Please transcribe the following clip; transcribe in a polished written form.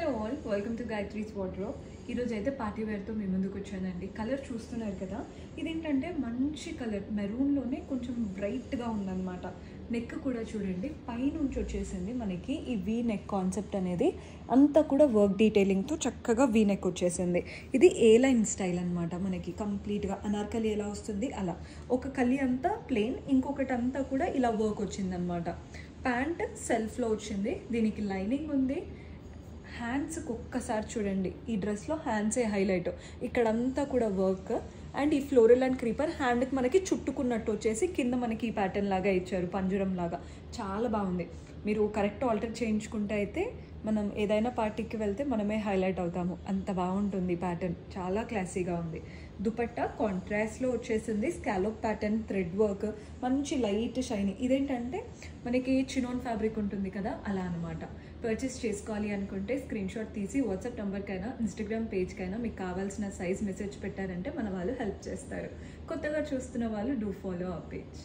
Hello all, welcome to Gayatri's wardrobe. ఈరోజు అయితే party వేర్తో మీ ముందుకు వచ్చానండి. కలర్ చూస్తున్నారు కదా, ఇదేంటంటే మంచి కలర్ మెరూన్లోనే కొంచెం బ్రైట్గా ఉందన్నమాట. నెక్ కూడా చూడండి పైనుంచి వచ్చేసింది మనకి ఈ వీ నెక్ కాన్సెప్ట్ అనేది అంతా కూడా వర్క్ డీటెయిలింగ్తో చక్కగా వీ నెక్ వచ్చేసింది. ఇది ఏ లైన్ స్టైల్ అనమాట. మనకి కంప్లీట్గా అనార్కలి ఎలా వస్తుంది అలా ఒక కలి అంతా ప్లెయిన్, ఇంకొకటి అంతా కూడా ఇలా వర్క్ వచ్చిందనమాట. ప్యాంట్ సెల్ఫ్లో వచ్చింది, దీనికి లైనింగ్ ఉంది. హ్యాండ్స్కి ఒక్కసారి చూడండి, ఈ డ్రెస్లో హ్యాండ్సే హైలైట్. ఇక్కడంతా కూడా వర్క్ అండ్ ఈ ఫ్లోరల్ అండ్ క్రీపర్ హ్యాండ్కి మనకి చుట్టుకున్నట్టు వచ్చేసి కింద మనకి ఈ ప్యాటర్న్ లాగా ఇచ్చారు, పంజరం లాగా. చాలా బాగుంది. మీరు కరెక్ట్ ఆల్టర్ చేయించుకుంటే అయితే మనం ఏదైనా పార్టీకి వెళ్తే మనమే హైలైట్ అవుతాము, అంత బాగుంటుంది. ప్యాటర్న్ చాలా క్లాసీగా ఉంది. దుపట్టా కాంట్రాస్ట్లో వచ్చేసింది, స్కాలోప్ ప్యాటర్న్, థ్రెడ్ వర్క్, మంచి లైట్ షైనీ. ఇదేంటంటే మనకి చినోన్ ఫ్యాబ్రిక్ ఉంటుంది కదా, అలా అనమాట. పర్చేస్ చేసుకోవాలి అనుకుంటే స్క్రీన్ షాట్ తీసి వాట్సాప్ నెంబర్కైనా ఇన్స్టాగ్రామ్ పేజ్కైనా మీకు కావాల్సిన సైజ్ మెసేజ్ పెట్టారంటే మన వాళ్ళు హెల్ప్ చేస్తారు. కొత్తగా చూస్తున్న వాళ్ళు డూ ఫాలో ఆ పేజ్.